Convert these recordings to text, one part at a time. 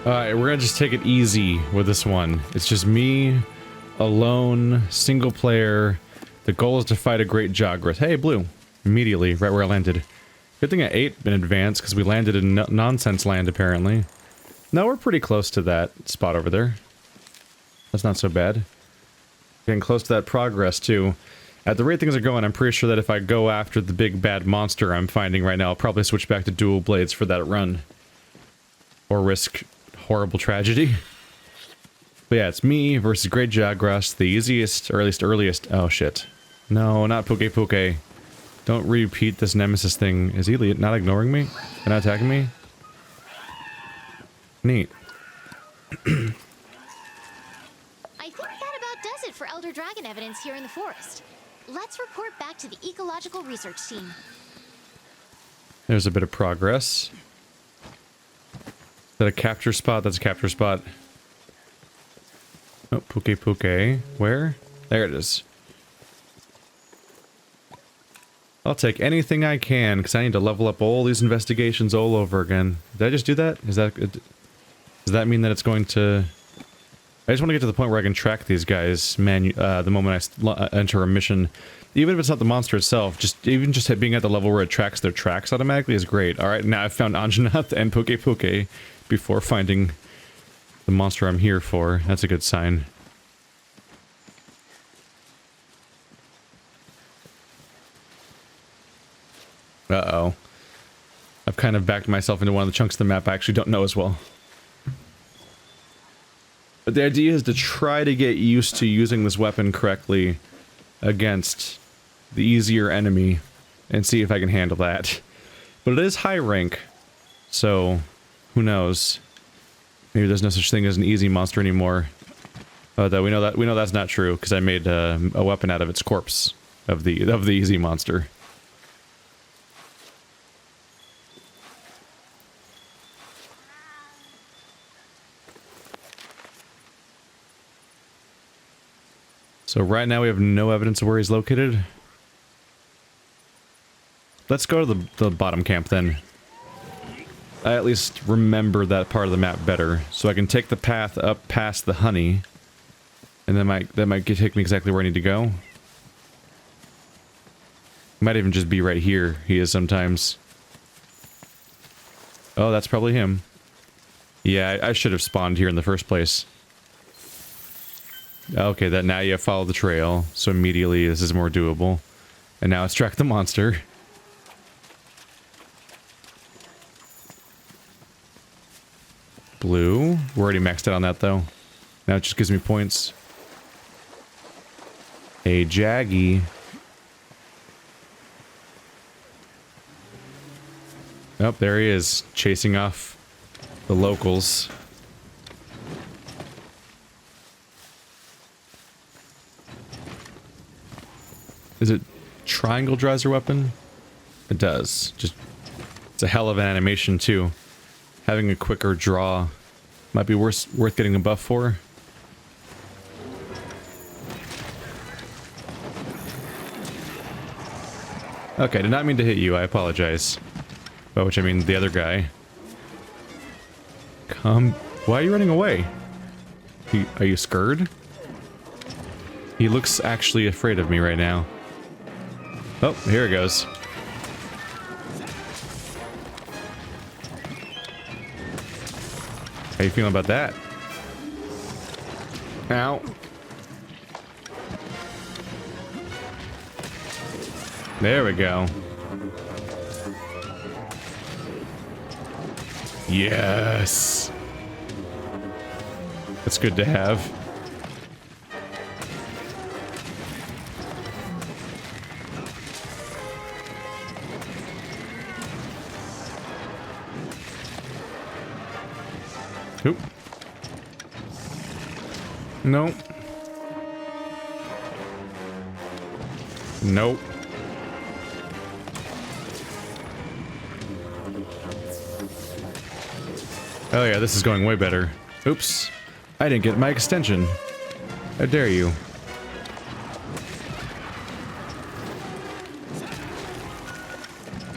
Alright, we're gonna just take it easy with this one. It's just me, alone, single player. The goal is to fight a great Girros. Hey, blue. Immediately, right where I landed. Good thing I ate in advance, because we landed in nonsense land, apparently. No, we're pretty close to that spot over there. That's not so bad. Getting close to that progress, too. At the rate things are going, I'm pretty sure that if I go after the big bad monster I'm finding right now, I'll probably switch back to dual blades for that run. Or risk horrible tragedy. But yeah, it's me versus Great Girros, the easiest, or at least earliest. Oh shit. No, not Puke Puke. Don't repeat this nemesis thing. Is he not ignoring me? And not attacking me? Neat. I think that about does it for Elder Dragon evidence here in the forest. Let's report back to the ecological research team. There's a bit of progress. Is that a capture spot? That's a capture spot. Oh, Puke Puke. Where? There it is. I'll take anything I can, because I need to level up all these investigations all over again. Did I just do that? Does that mean that it's going to... I just want to get to the point where I can track these guys the moment I enter a mission. Even if it's not the monster itself, even just being at the level where it tracks their tracks automatically is great. Alright, now I've found Anjanath and Puke Puke before finding the monster I'm here for. That's a good sign. Uh-oh. I've kind of backed myself into one of the chunks of the map I actually don't know as well. But the idea is to try to get used to using this weapon correctly against the easier enemy and see if I can handle that. But it is high rank, so who knows? Maybe there's no such thing as an easy monster anymore. Though we know that's not true because I made a weapon out of its corpse of the easy monster. So right now we have no evidence of where he's located. Let's go to the bottom camp then. I at least remember that part of the map better, so I can take the path up past the honey, and that might take me exactly where I need to go. Might even just be right here. He is sometimes. Oh, that's probably him. Yeah, I should have spawned here in the first place. Okay, that now you follow the trail, so immediately this is more doable. And now let's track the monster. Blue. We're already maxed out on that though. Now it just gives me points. A Jaggy. Oh, there he is, chasing off the locals. Is it triangle draws your weapon? It does. It's a hell of an animation too. Having a quicker draw might be worth getting a buff for. Okay, did not mean to hit you, I apologize. By which I mean the other guy. Why are you running away? Are you scared? He looks actually afraid of me right now. Oh, here it goes. How you feeling about that? Ow. There we go. Yes. That's good to have. Oop. Nope. Nope. Oh yeah, this is going way better. Oops. I didn't get my extension. How dare you?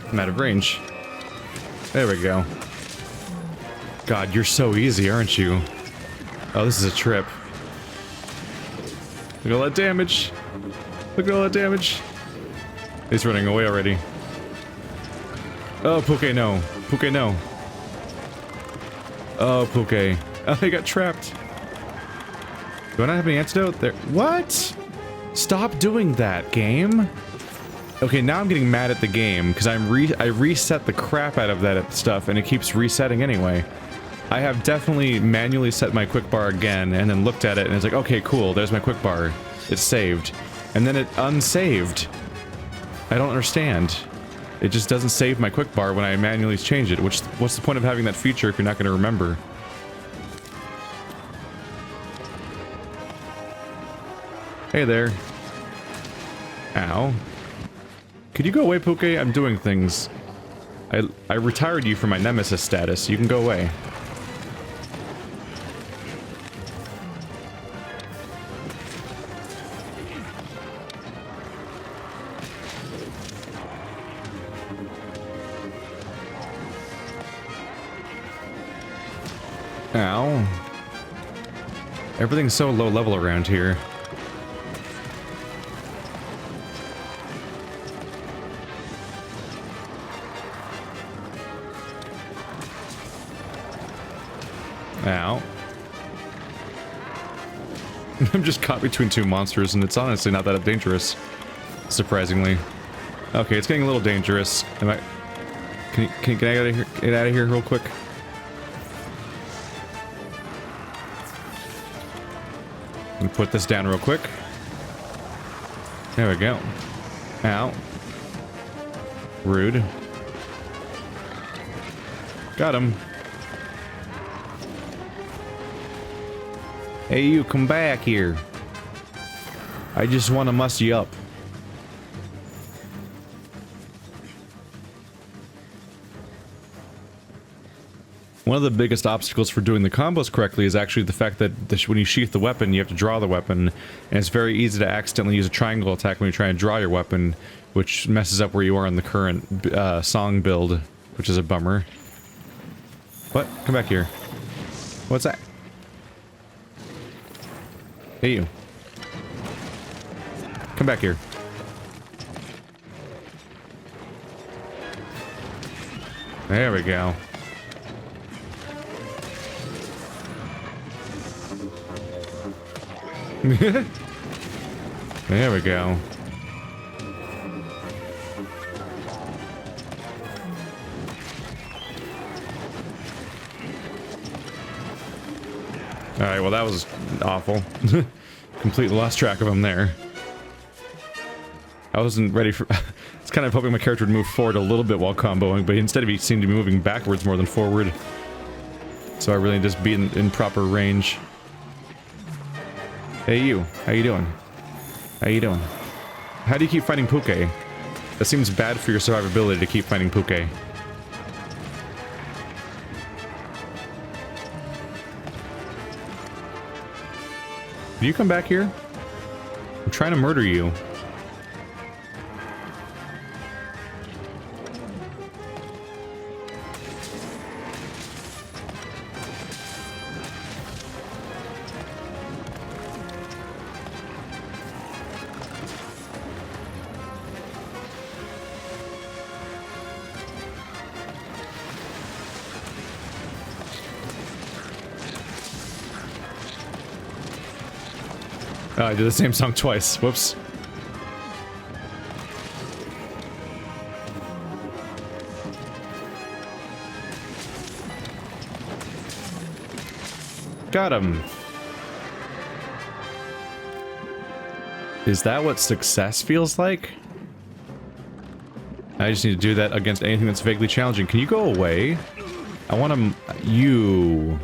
I'm out of range. There we go. God, you're so easy, aren't you? Oh, this is a trip. Look at all that damage. Look at all that damage. He's running away already. Oh, Puke, no. Puke, no. Oh, Puke. Oh, he got trapped. Do I not have any antidote? There. What? Stop doing that, game. Okay, now I'm getting mad at the game, because I reset the crap out of that stuff, and it keeps resetting anyway. I have definitely manually set my quick bar again, and then looked at it, and it's like, okay, cool, there's my quick bar. It's saved. And then it unsaved. I don't understand. It just doesn't save my quick bar when I manually change it, which, what's the point of having that feature if you're not going to remember? Hey there. Ow. Could you go away, Puke? I'm doing things. I retired you from my nemesis status. You can go away. Ow. Everything's so low level around here. Ow. I'm just caught between two monsters, and it's honestly not that dangerous. Surprisingly. Okay, it's getting a little dangerous. Am I... Can I get out of here? Get out of here real quick. Let me put this down real quick. There we go. Ow. Rude. Got him. Hey, you, come back here. I just want to muss you up. One of the biggest obstacles for doing the combos correctly is actually the fact that when you sheath the weapon, you have to draw the weapon, and it's very easy to accidentally use a triangle attack when you're trying to draw your weapon, which messes up where you are in the current song build, which is a bummer. What? Come back here. What's that? Hey, you. Come back here. There we go. There we go. Alright, well that was awful. Completely lost track of him there. I wasn't ready for... I was kind of hoping my character would move forward a little bit while comboing, but instead he seemed to be moving backwards more than forward. So I really just be in proper range. Hey you, how you doing? How you doing? How do you keep fighting Puke? That seems bad for your survivability to keep fighting Puke. Can you come back here? I'm trying to murder you. Oh, I did the same song twice. Whoops. Got him. Is that what success feels like? I just need to do that against anything that's vaguely challenging. Can you go away? I want to... You...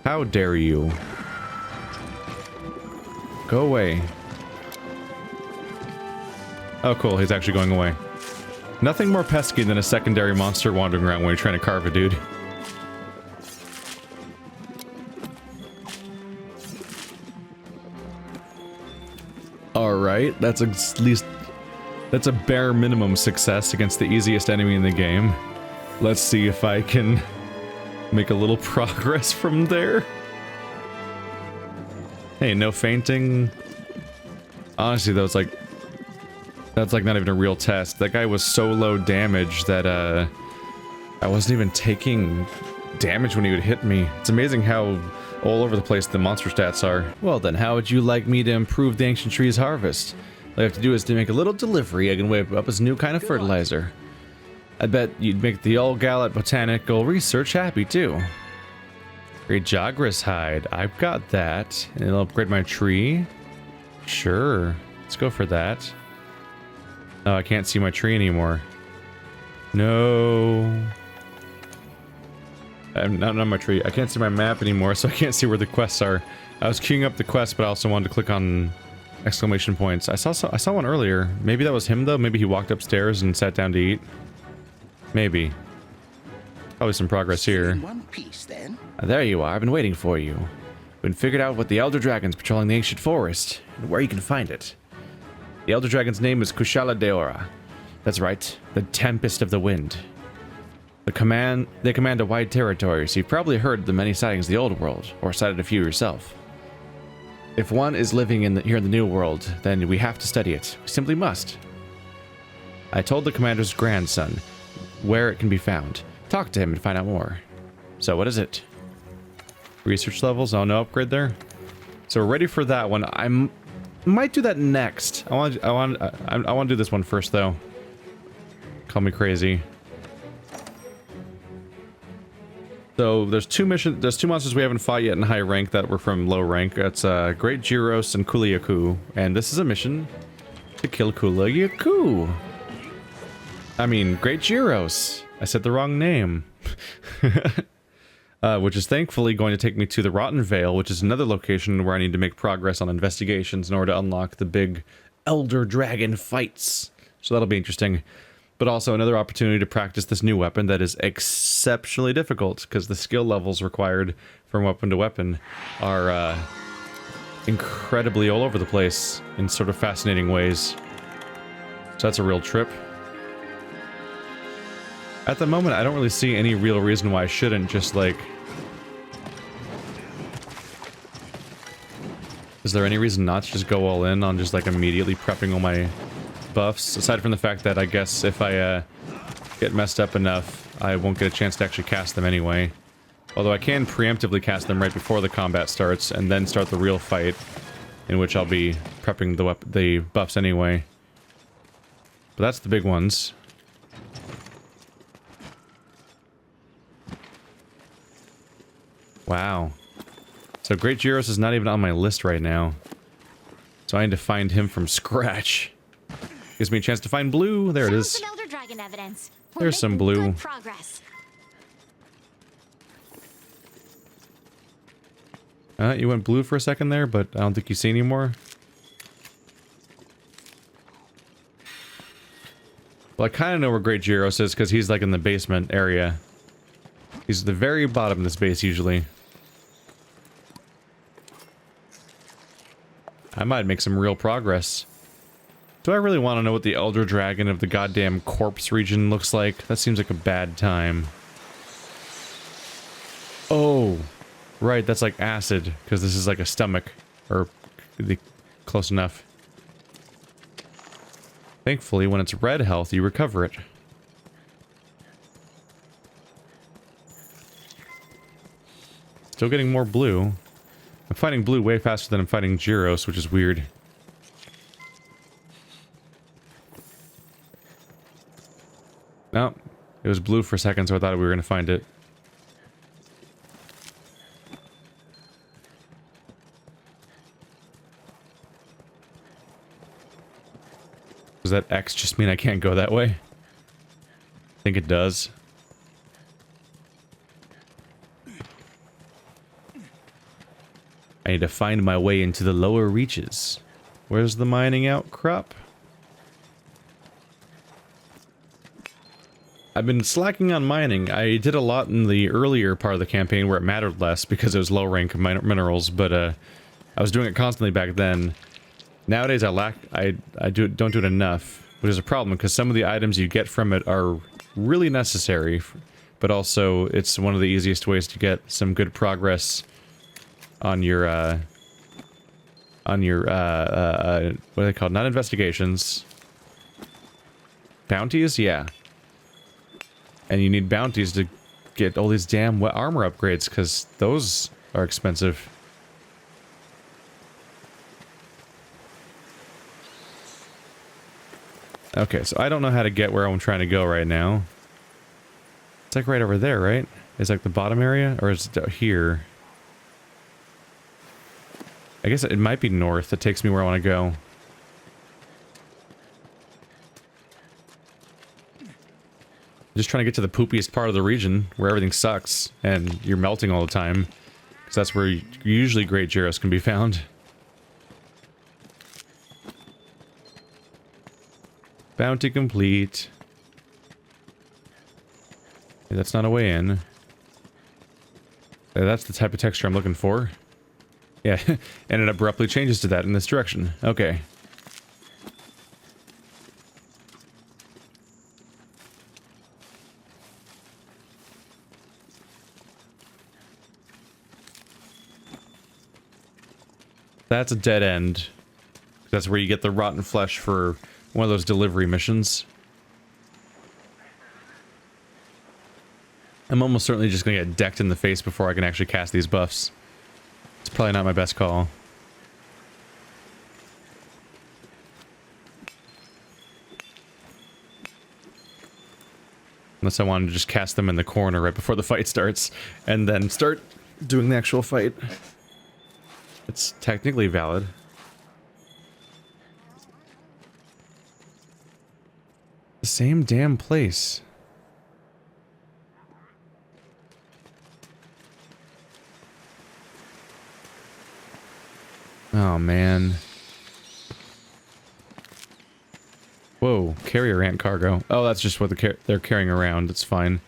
How dare you? Go away. Oh, cool. He's actually going away. Nothing more pesky than a secondary monster wandering around when you're trying to carve a dude. Alright, that's at least... That's a bare minimum success against the easiest enemy in the game. Let's see if I can make a little progress from there. Hey, no fainting. Honestly, though, that's like not even a real test. That guy was so low damage that I wasn't even taking damage when he would hit me. It's amazing how all over the place the monster stats are. Well then, how would you like me to improve the ancient tree's harvest? All I have to do is to make a little delivery I can whip up as a new kind of fertilizer. I bet you'd make the all Gallat botanical research happy too. Great Jagras hide. I've got that. And it'll upgrade my tree. Sure. Let's go for that. Oh, I can't see my tree anymore. No. I'm not on my tree. I can't see my map anymore, so I can't see where the quests are. I was queuing up the quest, but I also wanted to click on exclamation points. I saw one earlier. Maybe that was him though. Maybe he walked upstairs and sat down to eat. Maybe. Probably some progress here. In one piece, then. There you are. I've been waiting for you. Been figured out what the Elder Dragon's patrolling the ancient forest and where you can find it. The Elder Dragon's name is Kushala Deora. That's right, the Tempest of the Wind. They command a wide territory, so you've probably heard the many sightings of the old world, or sighted a few yourself. If one is living here in the new world, then we have to study it. We simply must. I told the commander's grandson where it can be found. Talk to him and find out more. So what is it? Research levels? Oh, no upgrade there? So we're ready for that one. I might do that next. I want to do this one first, though. Call me crazy. So there's two monsters we haven't fought yet in high rank that were from low rank. That's Great Girros and Kuliaku. And this is a mission to kill Kuliaku. I mean, Great Girros. I said the wrong name. Which is thankfully going to take me to the Rotten Vale, which is another location where I need to make progress on investigations in order to unlock the big Elder Dragon fights. So that'll be interesting. But also another opportunity to practice this new weapon that is exceptionally difficult, because the skill levels required from weapon to weapon are incredibly all over the place in sort of fascinating ways. So that's a real trip. At the moment, I don't really see any real reason why I shouldn't just, like... Is there any reason not to just go all in on just, like, immediately prepping all my buffs? Aside from the fact that I guess if I get messed up enough, I won't get a chance to actually cast them anyway. Although I can preemptively cast them right before the combat starts, and then start the real fight, in which I'll be prepping the buffs anyway. But that's the big ones. Wow. So Great Girros is not even on my list right now. So I need to find him from scratch. Gives me a chance to find blue. There it is. Some Elder Dragon evidence. There's some blue. Good progress. You went blue for a second there, but I don't think you see any more. Well, I kind of know where Great Girros is, because he's like in the basement area. He's at the very bottom of this base, usually. I might make some real progress. Do I really want to know what the Elder Dragon of the goddamn corpse region looks like? That seems like a bad time. Oh, right, that's like acid, because this is like a stomach, or close enough. Thankfully, when it's red health, you recover it. Still getting more blue. I'm fighting blue way faster than I'm fighting Girros, which is weird. No, it was blue for a second, so I thought we were going to find it. Does that X just mean I can't go that way? I think it does. I need to find my way into the lower reaches. Where's the mining outcrop? I've been slacking on mining. I did a lot in the earlier part of the campaign where it mattered less because it was low rank minerals, but I was doing it constantly back then. Nowadays I don't do it enough, which is a problem because some of the items you get from it are really necessary but also it's one of the easiest ways to get some good progress on your, what are they called? Not investigations. Bounties? Yeah. And you need bounties to get all these damn armor upgrades, because those are expensive. Okay, so I don't know how to get where I'm trying to go right now. It's like right over there, right? Is like the bottom area? Or is it here? I guess it might be north. That takes me where I want to go. Just trying to get to the poopiest part of the region where everything sucks and you're melting all the time. Because that's where usually great Girros can be found. Bounty complete. Yeah, that's not a way in. Yeah, that's the type of texture I'm looking for. Yeah, and it abruptly changes to that in this direction. Okay. That's a dead end. That's where you get the rotten flesh for one of those delivery missions. I'm almost certainly just gonna get decked in the face before I can actually cast these buffs. It's probably not my best call. Unless I wanted to just cast them in the corner right before the fight starts, and then start doing the actual fight. It's technically valid. The same damn place. Oh, man. Whoa, carrier ant cargo. Oh, that's just what they're carrying around. It's fine.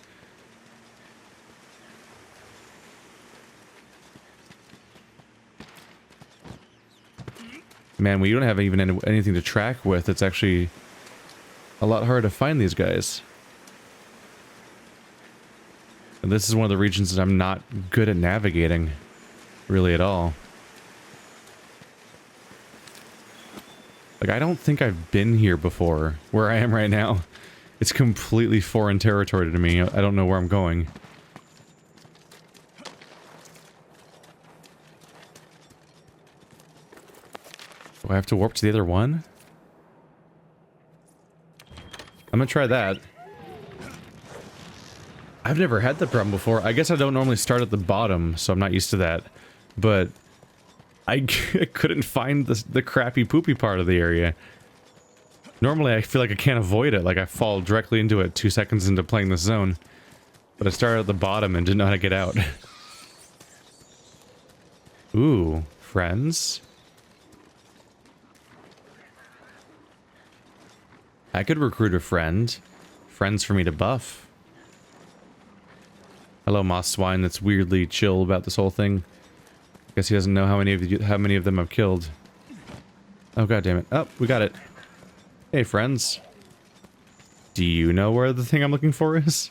Man, when you don't have even anything to track with, it's actually a lot harder to find these guys. And this is one of the regions that I'm not good at navigating, really at all. Like, I don't think I've been here before, where I am right now. It's completely foreign territory to me. I don't know where I'm going. Do I have to warp to the other one? I'm gonna try that. I've never had that problem before. I guess I don't normally start at the bottom, so I'm not used to that. But I couldn't find the crappy poopy part of the area. Normally I feel like I can't avoid it, like I fall directly into it 2 seconds into playing this zone. But I started at the bottom and didn't know how to get out. Ooh, friends? I could recruit a friend. Friends for me to buff. Hello, Moss Swine that's weirdly chill about this whole thing. Guess he doesn't know how many of them I've killed. Oh, god damn it. Oh, we got it. Hey, friends. Do you know where the thing I'm looking for is?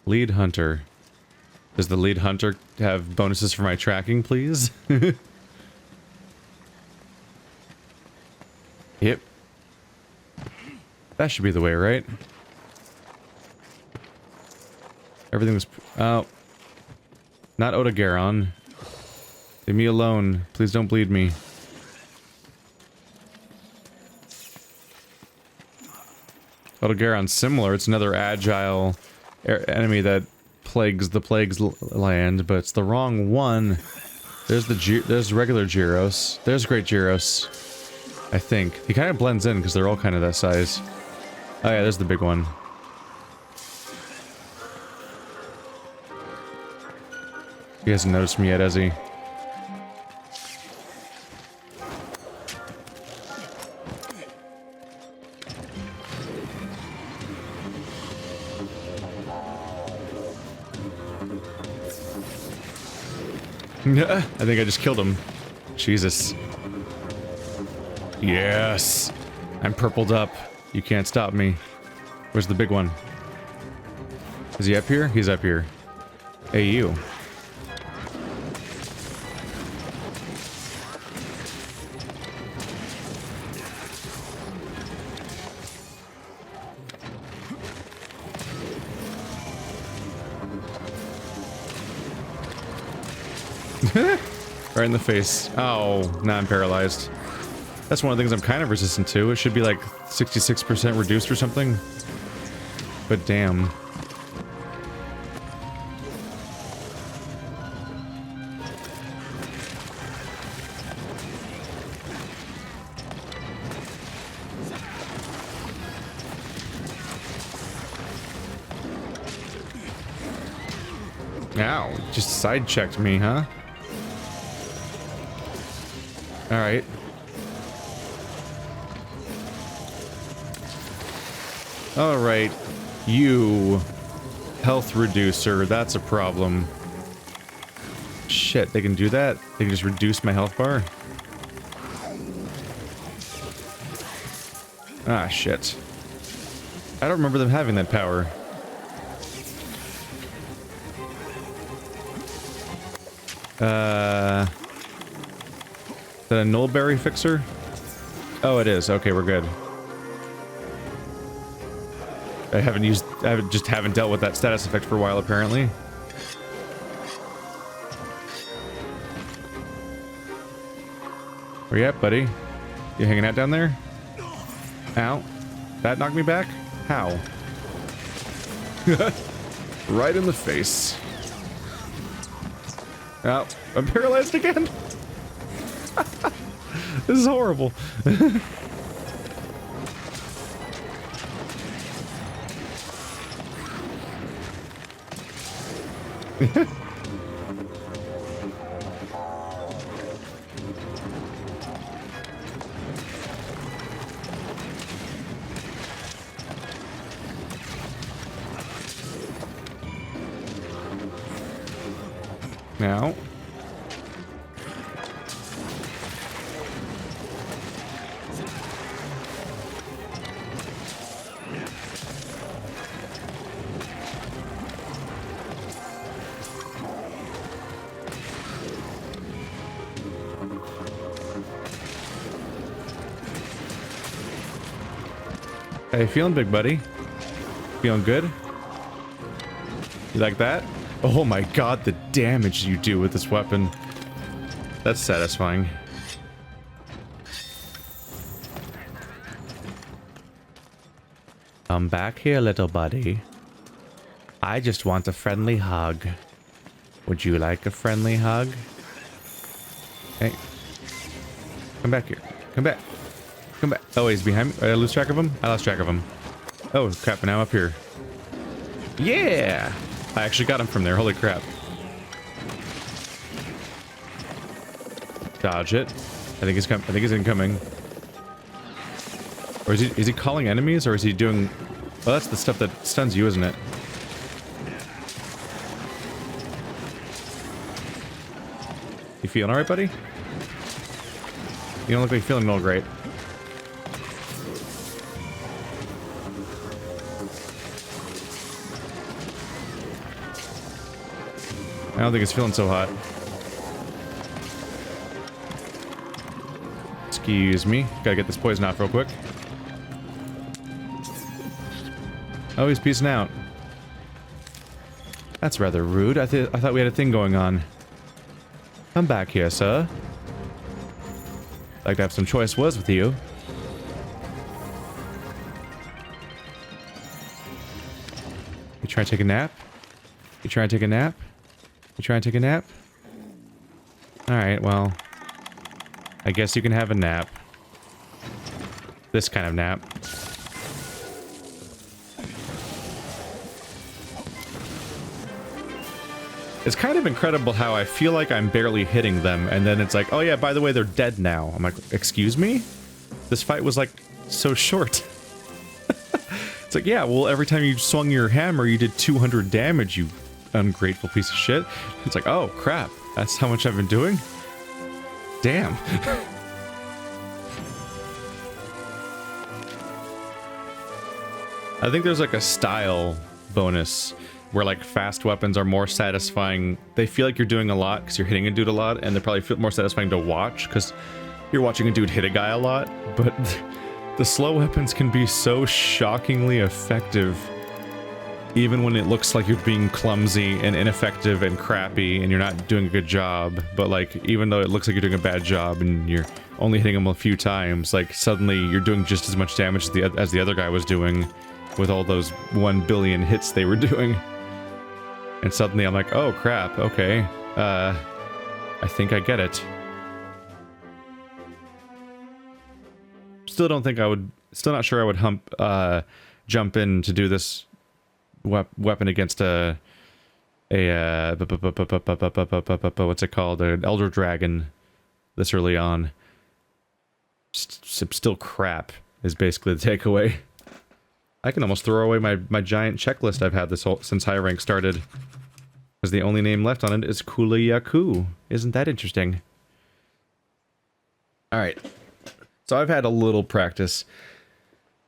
Lead Hunter. Does the Lead Hunter have bonuses for my tracking, please? Yep. That should be the way, right? Everything was... Oh. Not Odogaron. Leave me alone. Please don't bleed me. Odogaron's similar. It's another agile enemy that plagues the Plagues land, but it's the wrong one. There's regular Girros. There's Great Girros. I think. He kind of blends in because they're all kind of that size. Oh yeah, there's the big one. He hasn't noticed me yet, has he? I think I just killed him. Jesus. Yes! I'm purpled up. You can't stop me. Where's the big one? Is he up here? He's up here. Hey, you. Right in the face. Oh, now I'm paralyzed. That's one of the things I'm kind of resistant to. It should be like 66% reduced or something. But damn. Ow, just side-checked me, huh? Alright. Alright. You. Health reducer, that's a problem. Shit, they can do that? They can just reduce my health bar? Ah, shit. I don't remember them having that power. Is that a nullberry fixer? Oh, it is. Okay, we're good. I haven't dealt with that status effect for a while, apparently. Where you at, buddy? You hanging out down there? Ow. That knocked me back? How? Right in the face. Oh, I'm paralyzed again. This is horrible. Now. How you feeling, big buddy? Feeling good? You like that? Oh my god, the damage you do with this weapon. That's satisfying. Come back here, little buddy. I just want a friendly hug. Would you like a friendly hug? Hey. Come back here. Come back. Come back. Oh, he's behind me. Did I lose track of him? I lost track of him. Oh, crap. Now up here. Yeah! I actually got him from there. Holy crap. Dodge it. I think he's incoming. Or is he calling enemies, or is he doing... Oh, that's the stuff that stuns you, isn't it? You feeling alright, buddy? You don't look like you're feeling all great. I don't think it's feeling so hot. Excuse me. Gotta get this poison off real quick. Oh, he's peacing out. That's rather rude. I thought we had a thing going on. Come back here, sir. Like to have some choice words with you. You trying to take a nap? You trying to take a nap? You trying to take a nap? Alright, well... I guess you can have a nap. This kind of nap. It's kind of incredible how I feel like I'm barely hitting them, and then it's like, oh yeah, by the way, they're dead now. I'm like, excuse me? This fight was like, so short. It's like, yeah, well, every time you swung your hammer, you did 200 damage, you ungrateful piece of shit. It's like, oh crap, that's how much I've been doing? Damn. I think there's like a style bonus where like fast weapons are more satisfying. They feel like you're doing a lot because you're hitting a dude a lot, and they probably feel more satisfying to watch because you're watching a dude hit a guy a lot. But the slow weapons can be so shockingly effective, even when it looks like you're being clumsy and ineffective and crappy and you're not doing a good job. But like, even though it looks like you're doing a bad job and you're only hitting them a few times, like suddenly you're doing just as much damage as the other guy was doing with all those 1 billion hits they were doing. And suddenly I'm like, oh crap, okay, I think I get it. Still don't think I would, still not sure I would jump in to do this weapon against what's it called, an elder dragon this early on. Still crap is basically the takeaway. I can almost throw away my giant checklist I've had since high rank started, because the only name left on it is Kulayaku. Isn't that interesting? Alright, so I've had a little practice.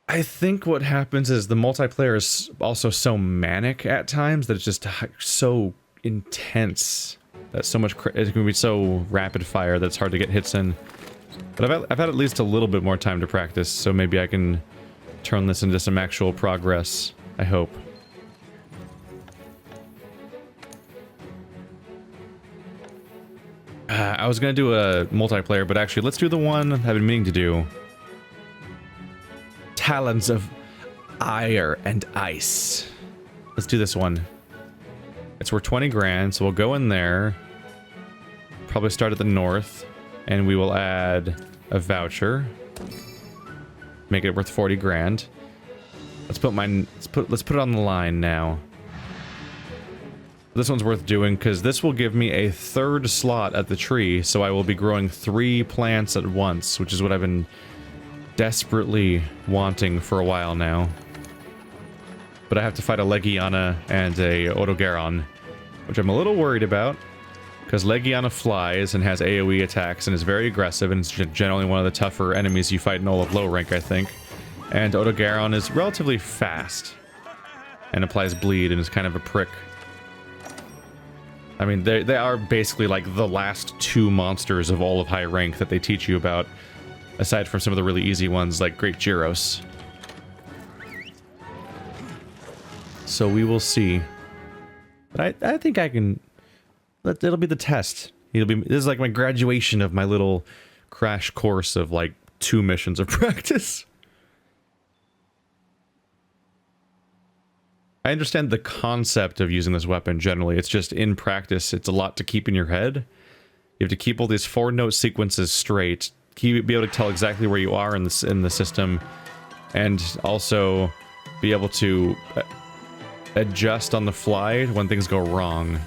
I think what happens is the multiplayer is also so manic at times that it's just so intense, that so much it can be so rapid fire that it's hard to get hits in. But I've had at least a little bit more time to practice, so maybe I can turn this into some actual progress, I hope. I was gonna do a multiplayer, but actually let's do the one I've been meaning to do. Talons of Ire and Ice. Let's do this one. It's worth 20 grand, so we'll go in there. Probably start at the north, and we will add a voucher. Make it worth 40 grand. Let's put it on the line now. This one's worth doing because this will give me a third slot at the tree, so I will be growing 3 plants at once, which is what I've been desperately wanting for a while now. But I have to fight a Legiana and a Odogaron, which I'm a little worried about, because Legiana flies and has AoE attacks and is very aggressive, and is generally one of the tougher enemies you fight in all of low rank, I think. And Odogaron is relatively fast and applies bleed and is kind of a prick. I mean, they are basically like the last 2 monsters of all of high rank that they teach you about, aside from some of the really easy ones like Great Girros. So we will see. But I think I can... It'll be the test. This is like my graduation of my little crash course of like 2 missions of practice. I understand the concept of using this weapon generally. It's just in practice, it's a lot to keep in your head. You have to keep all these 4-note sequences straight, be able to tell exactly where you are in the system, and also be able to adjust on the fly when things go wrong.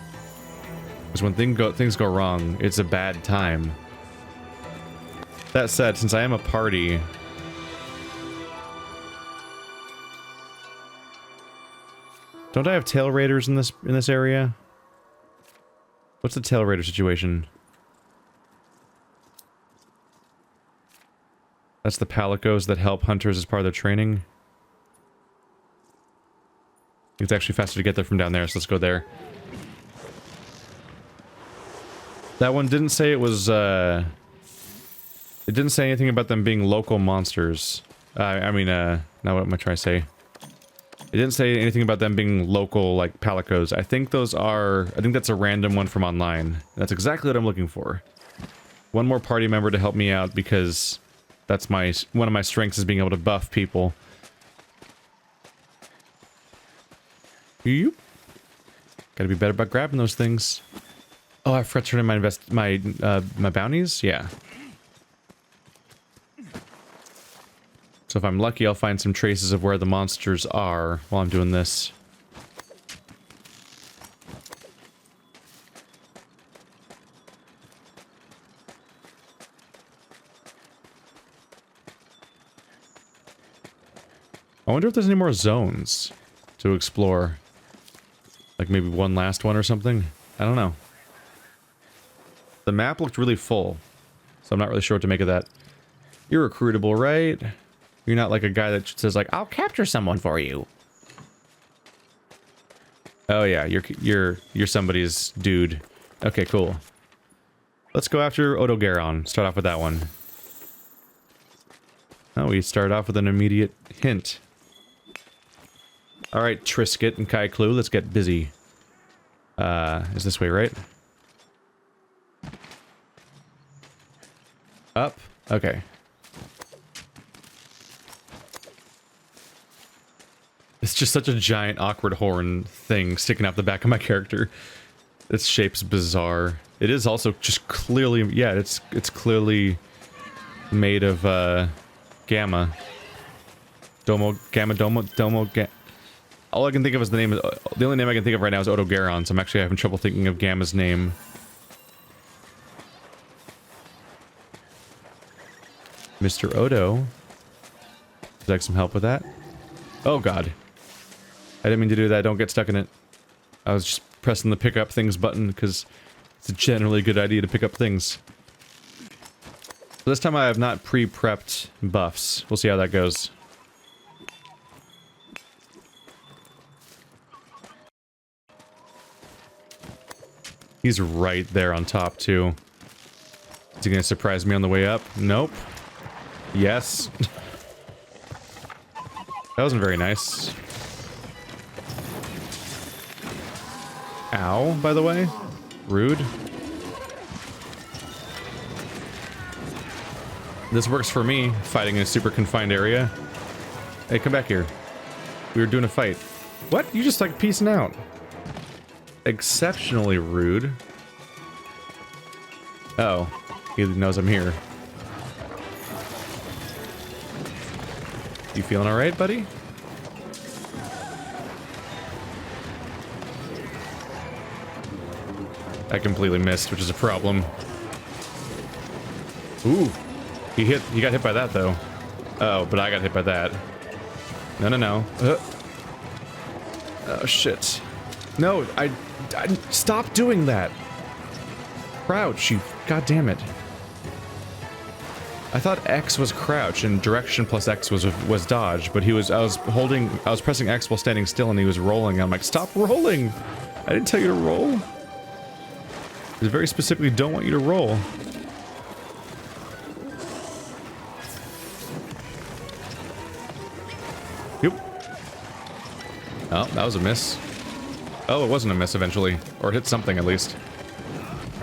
Because when things go wrong, it's a bad time. That said, since I am a party... Don't I have tail raiders in this area? What's the tail raider situation? That's the palicos that help hunters as part of their training. It's actually faster to get there from down there, so let's go there. That one didn't say it was, it didn't say anything about them being local monsters. Now what am I trying to say? It didn't say anything about them being local, like, palicos. I think that's a random one from online. That's exactly what I'm looking for. One more party member to help me out, because that's one of my strengths is being able to buff people. Yoop. Gotta be better about grabbing those things. Oh, I forgot to turn in my bounties? Yeah. So if I'm lucky, I'll find some traces of where the monsters are while I'm doing this. I wonder if there's any more zones to explore. Like maybe one last one or something? I don't know. The map looked really full, so I'm not really sure what to make of that. You're recruitable, right? You're not like a guy that says like, I'll capture someone for you. Oh yeah, you're somebody's dude. Okay, cool. Let's go after Odogaron. Start off with that one. Oh, we start off with an immediate hint. Alright, Trisket and Kai Clue, let's get busy. Is this way, right? Up? Okay. It's just such a giant awkward horn thing sticking out the back of my character. Its shape's bizarre. It is also just clearly, yeah, it's clearly made of gamma. Domo. All I can think of is the name. The only name I can think of right now is Odogaron, so I'm actually having trouble thinking of Gamma's name. Mr. Odo. Would you like some help with that? Oh god. I didn't mean to do that. Don't get stuck in it. I was just pressing the pick up things button because it's a generally good idea to pick up things. So this time I have not pre-prepped buffs. We'll see how that goes. He's right there on top too. Is he gonna surprise me on the way up? Nope. Yes. That wasn't very nice. Ow, by the way. Rude. This works for me, fighting in a super confined area. Hey, come back here. We were doing a fight. What? You just like peacing out. Exceptionally rude. Oh, he knows I'm here. You feeling alright, buddy? I completely missed, which is a problem. Ooh. He got hit by that, though. Oh, but I got hit by that. No, no, no. Oh, shit. No, I stop doing that. Crouch, you... God damn it. I thought X was crouch and direction plus X was dodge, but I was pressing X while standing still and he was rolling. I'm like, stop rolling! I didn't tell you to roll. I very specifically don't want you to roll. Yep. Oh, that was a miss. Oh, it wasn't a miss eventually. Or it hit something at least.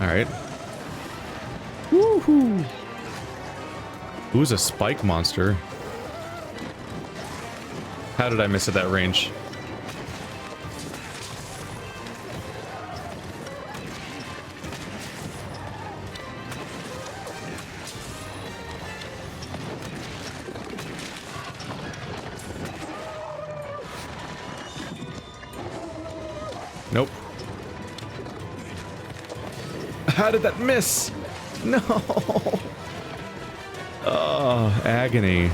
Alright. Woohoo! Who's a spike monster? How did I miss at that range? Nope. How did that miss? No! Oh, agony.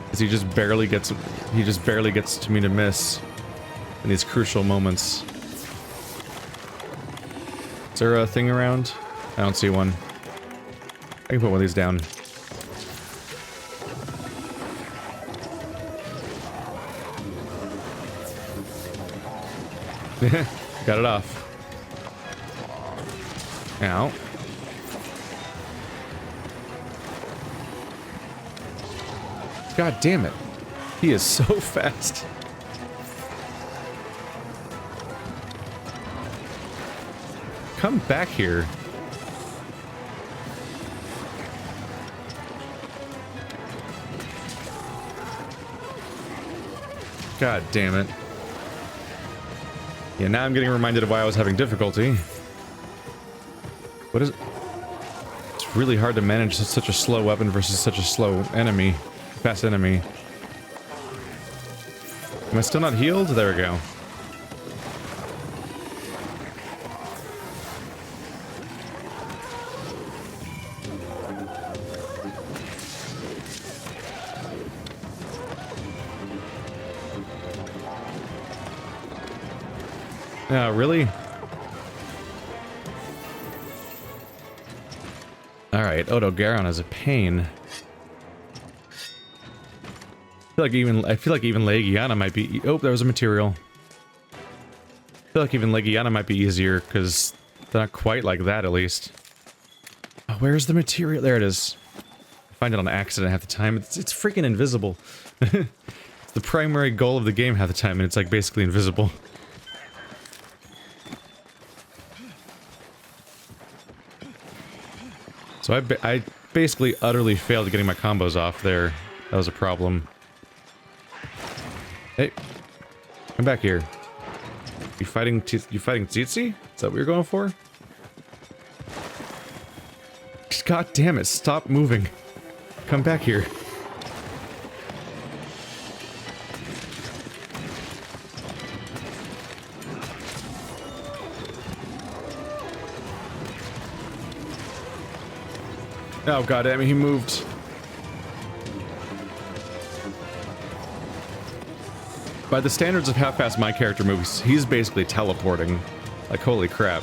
Because he just barely gets to me to miss in these crucial moments. Is there a thing around? I don't see one. I can put one of these down. Got it off. Ow. God damn it. He is so fast. Come back here. God damn it. Yeah, now I'm getting reminded of why I was having difficulty. What is it? It's really hard to manage such a slow weapon versus such a slow enemy. Fast enemy. Am I still not healed? There we go. Oh, really? Alright, Odogaron is a pain. I feel like even Legiana might be... Oh, there was a material. feel like even Legiana might be easier, because they're not quite like that, at least. Oh, where's the material? There it is. I find it on accident half the time. It's freaking invisible. It's the primary goal of the game half the time, and it's like basically invisible. So I basically utterly failed at getting my combos off there. That was a problem. Hey, come back here. You fighting Tsitsi? Is that what you're going for? God damn it, stop moving. Come back here. Oh god damn it, he moved. By the standards of how fast my character moves, he's basically teleporting. Like, holy crap.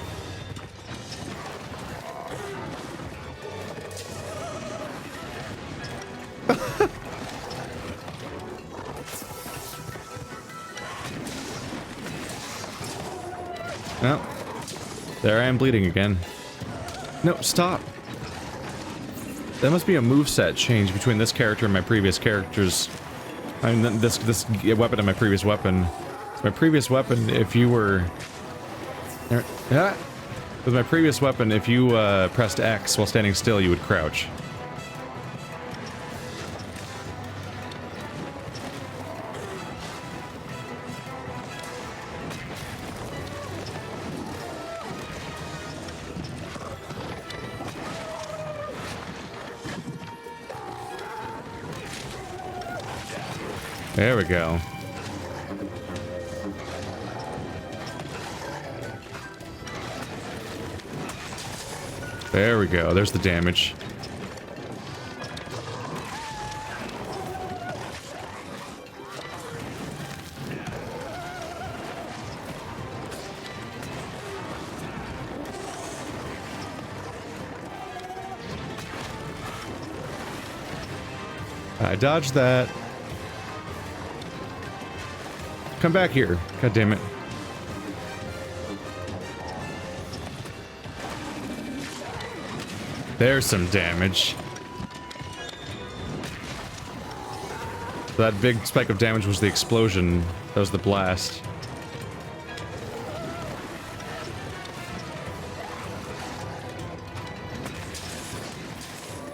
Well, there I am bleeding again. No, stop. That must be a moveset change between this character and my previous characters. I mean, this weapon and my previous weapon. So my previous weapon, if you were... With my previous weapon, if you pressed X while standing still, you would crouch. There we go. There we go. There's the damage. I dodged that. Come back here. God damn it. There's some damage. That big spike of damage was the explosion. That was the blast.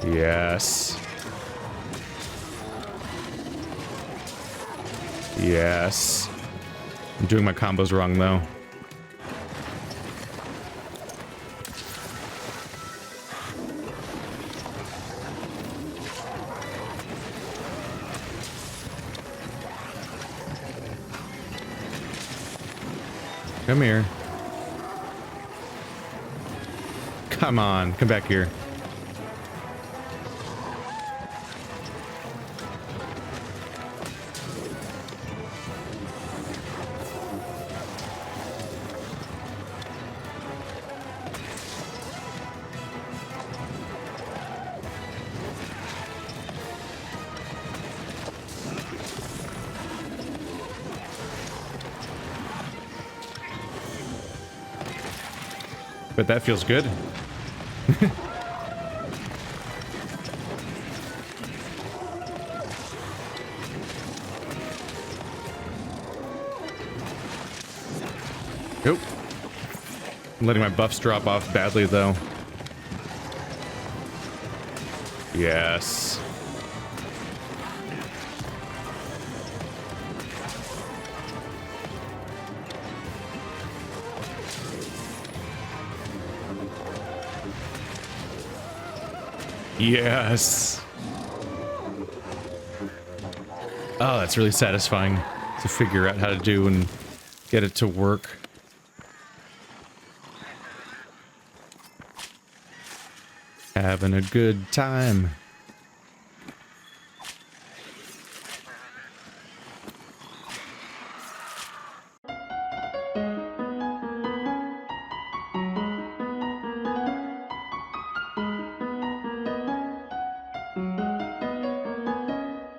Yes. Yes. I'm doing my combos wrong, though. Come here. Come on, come back here. But that feels good. Nope. I'm letting my buffs drop off badly, though. Yes. Yes. Oh, that's really satisfying to figure out how to do and get it to work. Having a good time.